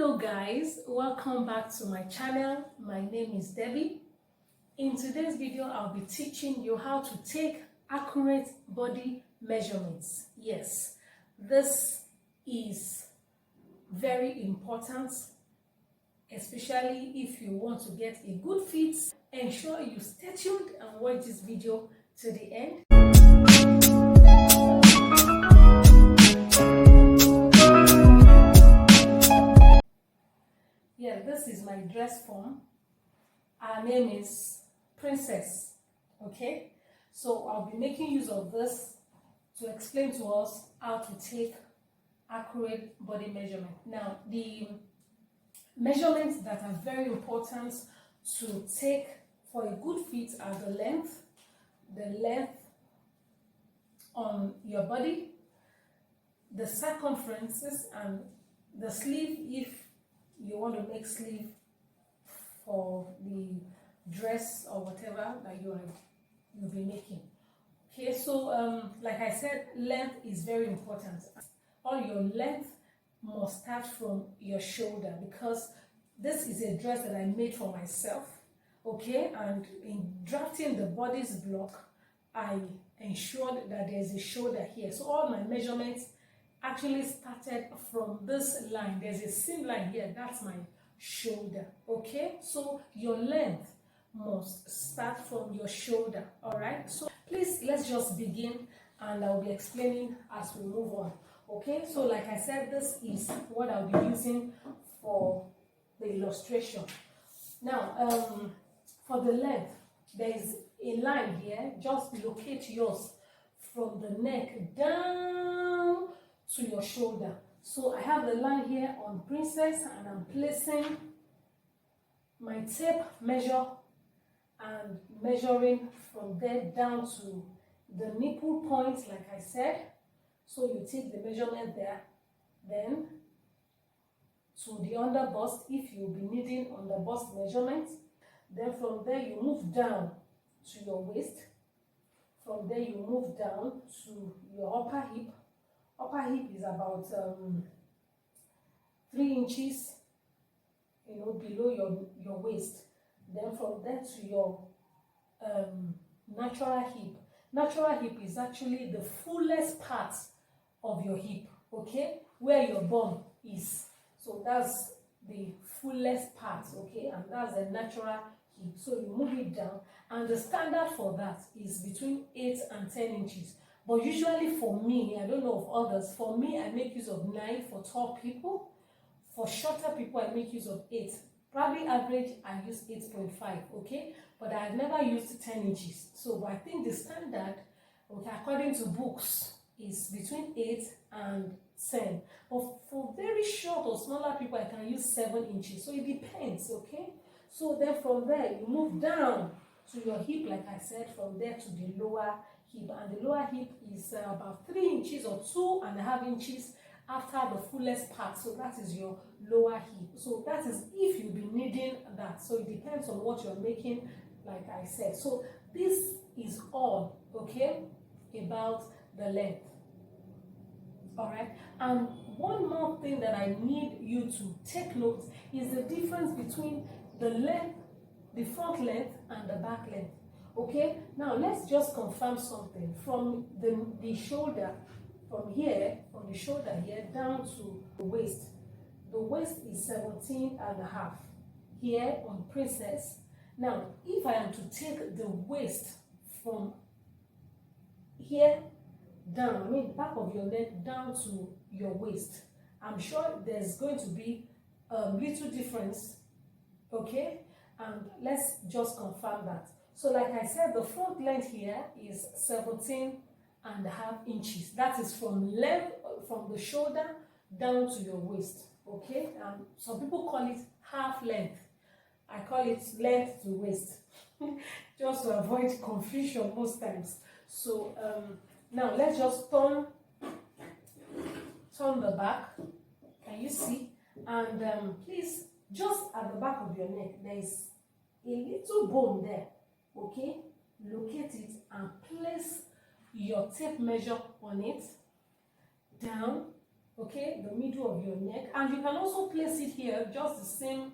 Hello guys, welcome back to my channel. My name is Debbie. In today's video, I'll be teaching you how to take accurate body measurements. Yes, this is very important, especially if you want to get a good fit. Ensure you stay tuned and watch this video to the end. Yeah, this is my dress form. Our name is Princess. Okay, so I'll be making use of this to explain to us how to take accurate body measurement. Now, the measurements that are very important to take for a good fit are the length on your body, the circumferences, and the sleeve if you want to make sleeve for the dress or whatever that you'll be making. Okay, so like I said, length is very important. All your length must start from your shoulder, because this is a dress that I made for myself. Okay, and in drafting the body's block, I ensured that there's a shoulder here. So all my measurements actually started from this line. There's a seam line here, that's my shoulder. Okay, so your length must start from your shoulder. All right, so please, let's just begin and I'll be explaining as we move on. Okay, so like I said, this is what I'll be using for the illustration. Now, for the length, there is a line here. Just locate yours from the neck down to your shoulder. So I have the line here on Princess, and I'm placing my tape measure and measuring from there down to the nipple points, like I said. So you take the measurement there, then to the under bust if you'll be needing under bust measurements. Then from there you move down to your waist. From there you move down to your upper hip. Upper hip is about 3 inches, below your waist. Then from there to your natural hip. Natural hip is actually the fullest part of your hip, okay, where your bum is. So that's the fullest part, okay, and that's the natural hip. So you move it down, and the standard for that is between 8 and 10 inches. But usually for me, I don't know of others, for me I make use of 9 for tall people. For shorter people I make use of 8. Probably average I use 8.5, okay, but I've never used 10 inches. So I think the standard, okay, according to books, is between 8 and 10. But for very short or smaller people I can use 7 inches. So it depends, okay. So then from there you move down to your hip, like I said, from there to the lower hip, and the lower hip is about 3 inches or 2.5 inches after the fullest part. So that is your lower hip. So that is if you'll be needing that. So it depends on what you're making, like I said. So this is all, okay, about the length. All right, and one more thing that I need you to take note is the difference between the length, the front length and the back length. Okay, now let's just confirm something. From the shoulder, from the shoulder here down to the waist is 17.5 here on Princess. Now if I am to take the waist from here down, I mean back of your neck down to your waist, I'm sure there's going to be a little difference, okay, and let's just confirm that. So like I said, the front length here is 17.5 inches. That is from the shoulder down to your waist, okay. Some people call it half length. I call it length to waist just to avoid confusion most times. So now let's just turn the back. Can you see? And please, just at the back of your neck there is a little bone there, okay. Locate it and place your tape measure on it, down, okay, the middle of your neck. And you can also place it here, just the same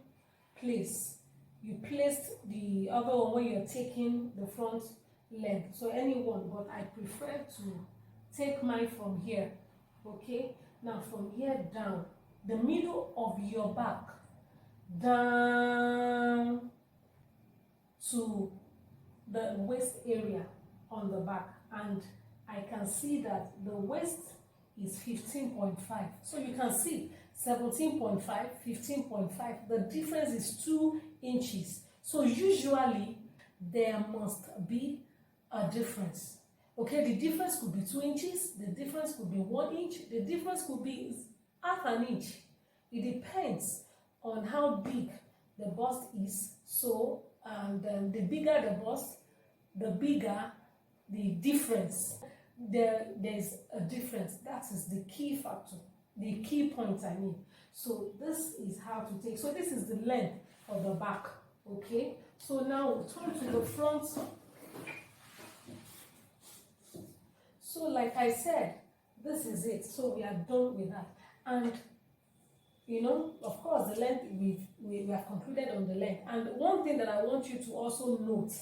place you placed the other one when you're taking the front length. So anyone, but I prefer to take mine from here. Okay, now from here down, the middle of your back, down to the waist area on the back, and I can see that the waist is 15.5. So you can see 17.5, 15.5. The difference is 2 inches. So usually there must be a difference. Okay, the difference could be 2 inches, the difference could be 1 inch, the difference could be half an inch. It depends on how big the bust is. So, and the bigger the bust, the bigger the difference. There's a difference. That is the key factor, the key point, I mean. So this is how to take. So this is the length of the back. Okay, so now we'll turn to the front. So like I said, this is it. So we are done with that. And you know, of course, the length, we have concluded on the length. And one thing that I want you to also note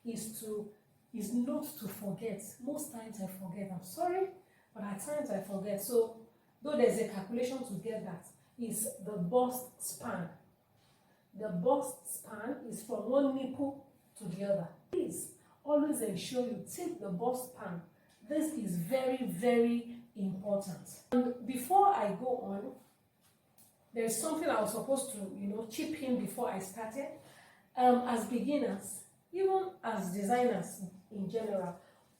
is not to forget. Most times I forget. I'm sorry, but at times I forget. So though there's a calculation to get that, is the bust span. The bust span is from one nipple to the other. Please always ensure you take the bust span. This is very, very important. And before I go on, there's something I was supposed to, chip in before I started. As beginners, even as designers in general,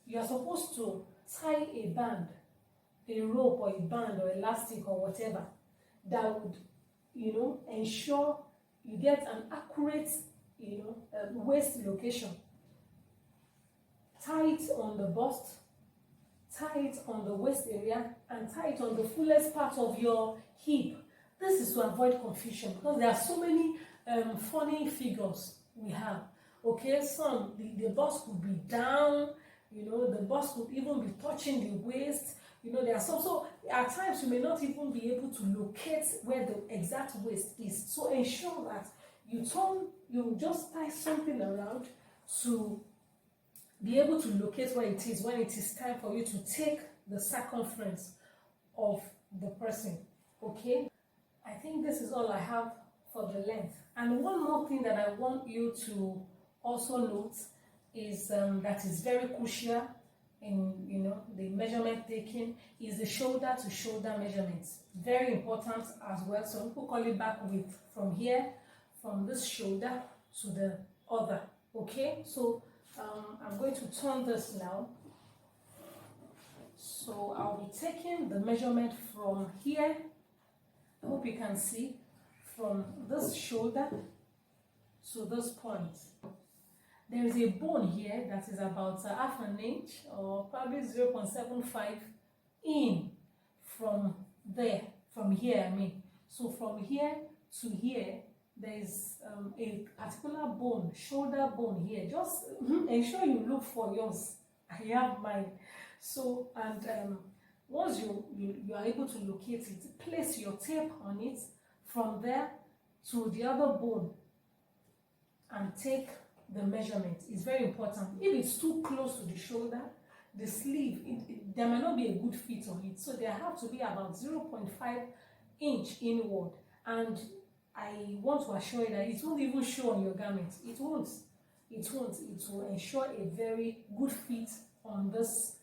you are supposed to tie a band, a rope or a band or elastic or whatever that would, ensure you get an accurate, waist location. Tie it on the bust, tie it on the waist area, and tie it on the fullest part of your hip. This is to avoid confusion, because there are so many funny figures we have. Okay, some, the bust could be down, the bust could even be touching the waist. There are some, so at times you may not even be able to locate where the exact waist is. So ensure that you just tie something around to be able to locate where it is when it is time for you to take the circumference of the person. Okay, I think this is all I have for the length. And one more thing that I want you to also note is that is very crucial in the measurement taking is the shoulder to shoulder measurements. Very important as well. So people call it back width from here, from this shoulder to the other. Okay, so I'm going to turn this now. So I'll be taking the measurement from here. I hope you can see, from this shoulder to this point. There is a bone here that is about half an inch or probably 0.75 in from there, from here I mean. So from here to here, there is a particular bone, shoulder bone here. Just ensure you look for yours. I have mine. So, and once you are able to locate it, place your tape on it from there to the other bone and take the measurement. It's very important. If it's too close to the shoulder, the sleeve, there might not be a good fit on it. So there have to be about 0.5 inch inward. And I want to assure you that it won't even show on your garment. It won't. It won't. It will ensure a very good fit on this,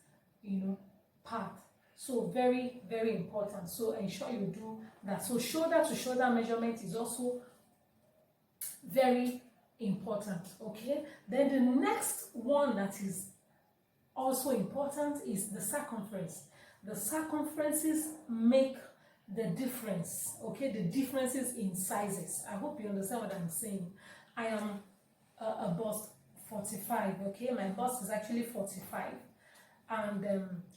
part. So very, very important. So ensure you do that. So shoulder to shoulder measurement is also very important. Okay, then the next one that is also important is the circumference. The circumferences make the difference. Okay, the differences in sizes. I hope you understand what I'm saying. I am a bust 45. Okay, my bust is actually 45, and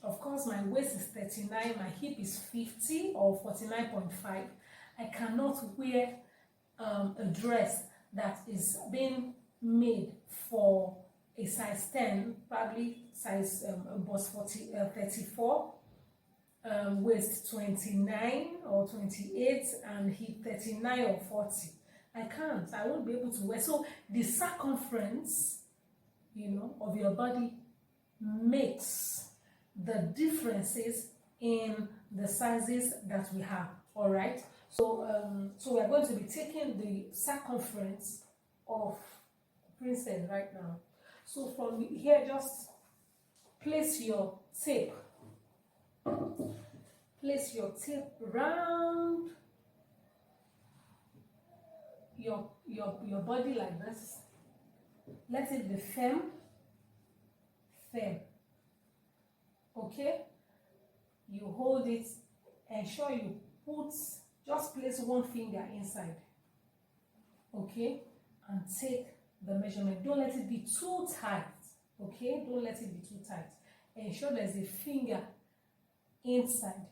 of course my waist is 39, my hip is 50 or 49.5. I cannot wear a dress that is being made for a size 10, probably size bust 34, waist 29 or 28 and hip 39 or 40. I can't. I won't be able to wear. So the circumference, of your body makes the differences in the sizes that we have. All right. So so we are going to be taking the circumference of Princess right now. So from here, just place your tape. Place your tape around your body like this. Let it be firm. Okay, you hold it, ensure you just place one finger inside, okay, and take the measurement. Don't let it be too tight, okay, don't let it be too tight. Ensure there's a finger inside,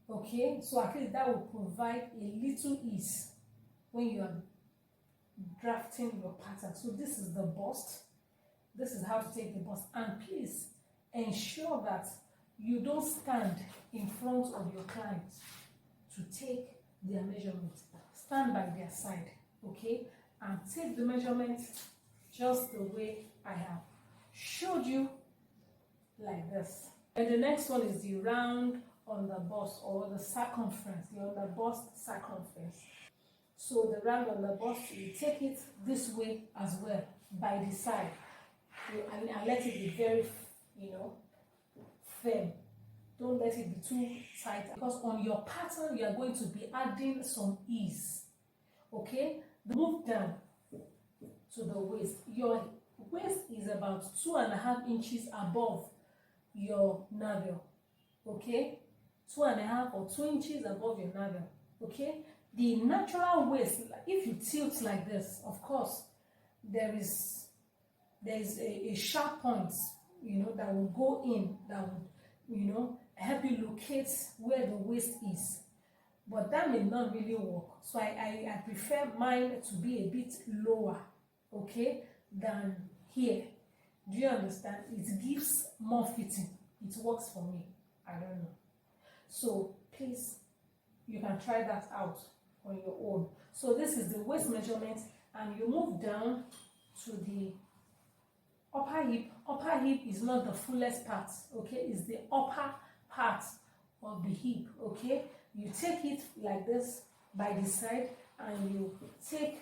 okay, so at least that will provide a little ease when you are drafting your pattern. So this is the bust. This is how to take the bust, and please ensure that you don't stand in front of your clients to take their measurement. Stand by their side, okay, and take the measurement just the way I have showed you, like this. And the next one is the round on the bust, or the circumference, the on the bust circumference. So the round on the bust, you take it this way as well, by the side, and let it be very, firm. Don't let it be too tight, because on your pattern you are going to be adding some ease, okay. Move down to the waist. Your waist is about 2.5 inches above your navel, okay, 2.5 or 2 inches above your navel, okay. The natural waist, if you tilt like this, of course there is a sharp point, that will go in, that will, help you locate where the waist is, but that may not really work. So I prefer mine to be a bit lower, okay, than here. Do you understand? It gives more fitting. It works for me. I don't know. So please, you can try that out on your own. So this is the waist measurement, and you move down to the upper hip. Upper hip is not the fullest part, okay, it's the upper part of the hip, okay. You take it like this by the side, and you take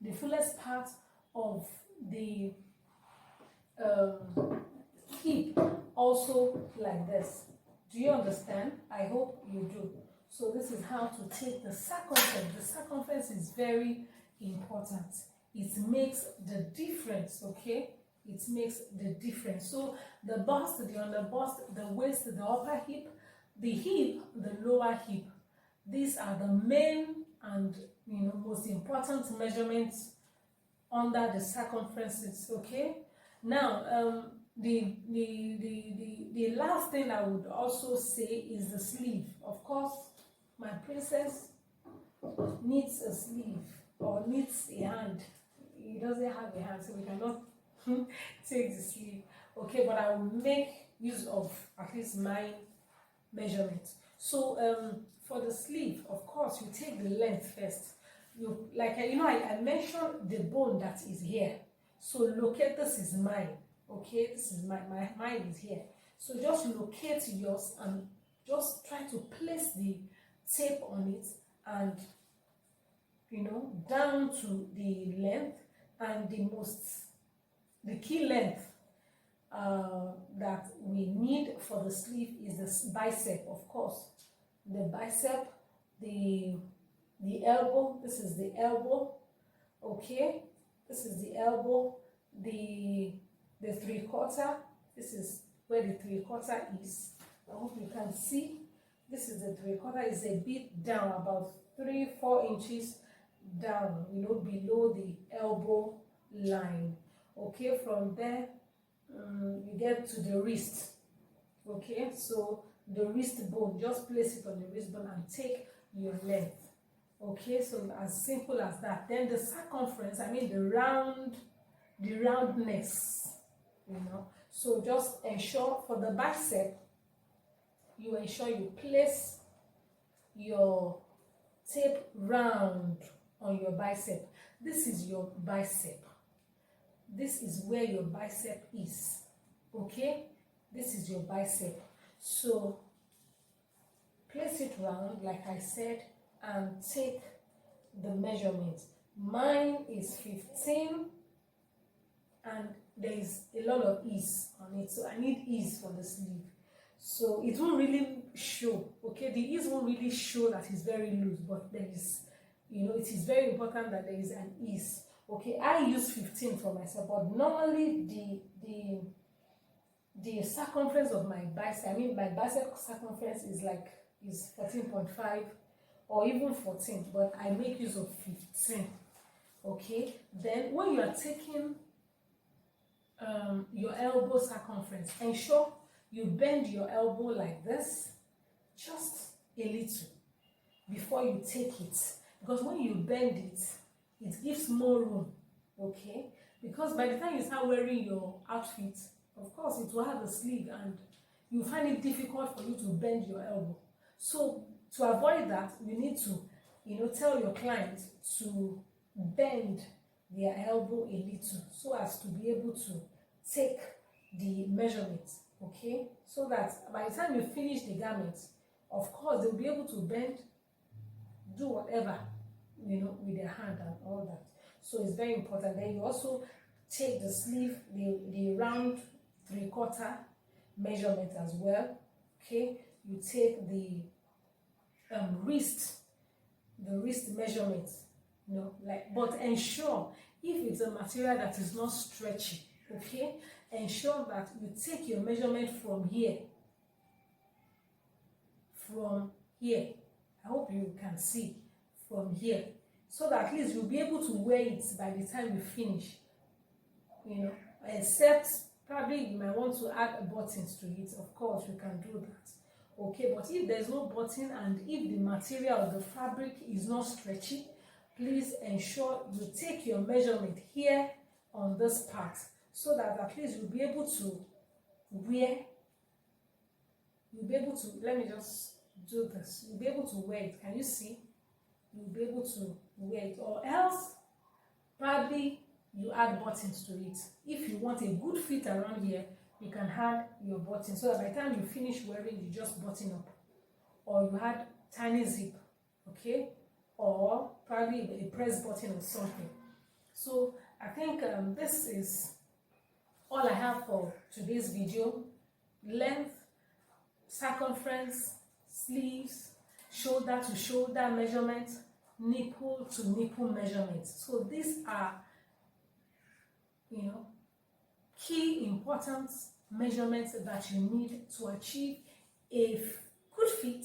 the fullest part of the hip also like this. Do you understand? I hope you do. So this is how to take the circumference. The circumference is very important. It makes the difference, okay? It makes the difference. So the bust, the under bust, the waist, the upper hip, the hip, the lower hip. These are the main and most important measurements under the circumferences, okay? Now the last thing I would also say is the sleeve. Of course, my princess needs a sleeve, or needs a hand. He doesn't have a hand, so we cannot take the sleeve, okay, but I will make use of at least my measurement. So for the sleeve, of course, you take the length first. You I mentioned the bone that is here, so locate, this is mine, okay, this is mine is here. So just locate yours and just try to place the tape on it, and down to the length, and the key length that we need for the sleeve is the bicep, of course. The bicep, the elbow, this is the elbow, okay, this is the elbow, the 3/4, this is where the 3/4 is. I hope you can see. This is the 3/4, is a bit down, about 3-4 inches down, below the elbow line, okay. From there you get to the wrist, okay. So the wrist bone, just place it on the wrist bone and take your length, okay. So as simple as that. Then the circumference, the roundness, so just ensure for the bicep you ensure you place your tape round on your bicep. This is your bicep. This is where your bicep is. Okay, this is your bicep. So place it round like I said and take the measurement. Mine is 15 and there is a lot of ease on it, so I need ease for the sleeve, so it won't really show. Okay, the ease won't really show that it's very loose, but there is, you know, it is very important that there is an ease. Okay, I use 15 for myself, but normally the circumference of my bicep, I mean my bicep circumference is 14.5 or even 14, but I make use of 15. Okay, then when you are taking your elbow circumference, ensure you bend your elbow like this, just a little, before you take it, because when you bend it, it gives more room. Okay, because by the time you start wearing your outfit, of course it will have a sleeve and you find it difficult for you to bend your elbow. So to avoid that, you need to, you know, tell your client to bend their elbow a little so as to be able to take the measurement. Okay, so that by the time you finish the garment, of course they'll be able to bend, do whatever, you know, with their hand and all that. So it's very important. Then you also take the sleeve, the round 3/4 measurement as well. Okay, you take the wrist measurement, you know, like, but ensure if it's a material that is not stretchy, okay, ensure that you take your measurement from here. I hope you can see from here, so that at least you'll be able to wear it by the time you finish, you know, except probably you might want to add buttons to it. Of course you can do that. Okay, but if there's no button and if the material of the fabric is not stretchy, please ensure you take your measurement here on this part, so that at least you'll be able to wear, let me just do this, you'll be able to wear it. Can you see? You'll be able to wear it, or else probably you add buttons to it. If you want a good fit around here, you can add your button, so that by the time you finish wearing, you just button up, or you had tiny zip, okay, or probably a press button or something. So I think this is all I have for today's video. Length, circumference, sleeves, shoulder to shoulder measurement, nipple to nipple measurement. So these are, you know, key important measurements that you need to achieve a good fit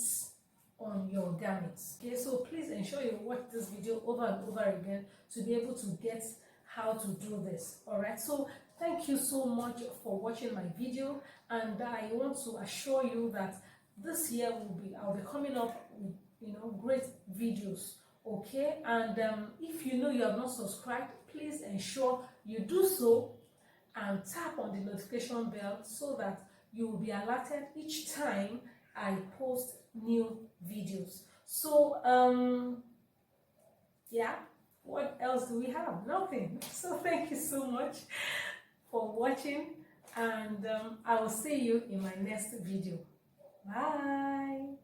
on your garments. Okay, so please ensure you watch this video over and over again to be able to get how to do this. All right, so thank you so much for watching my video, and I want to assure you that this year I'll be coming up with, you know, great videos. Okay, and if you know you have not subscribed, please ensure you do so and tap on the notification bell, so that you will be alerted each time I post new videos. So yeah, what else do we have? Nothing. So thank you so much for watching, and I will see you in my next video. Bye.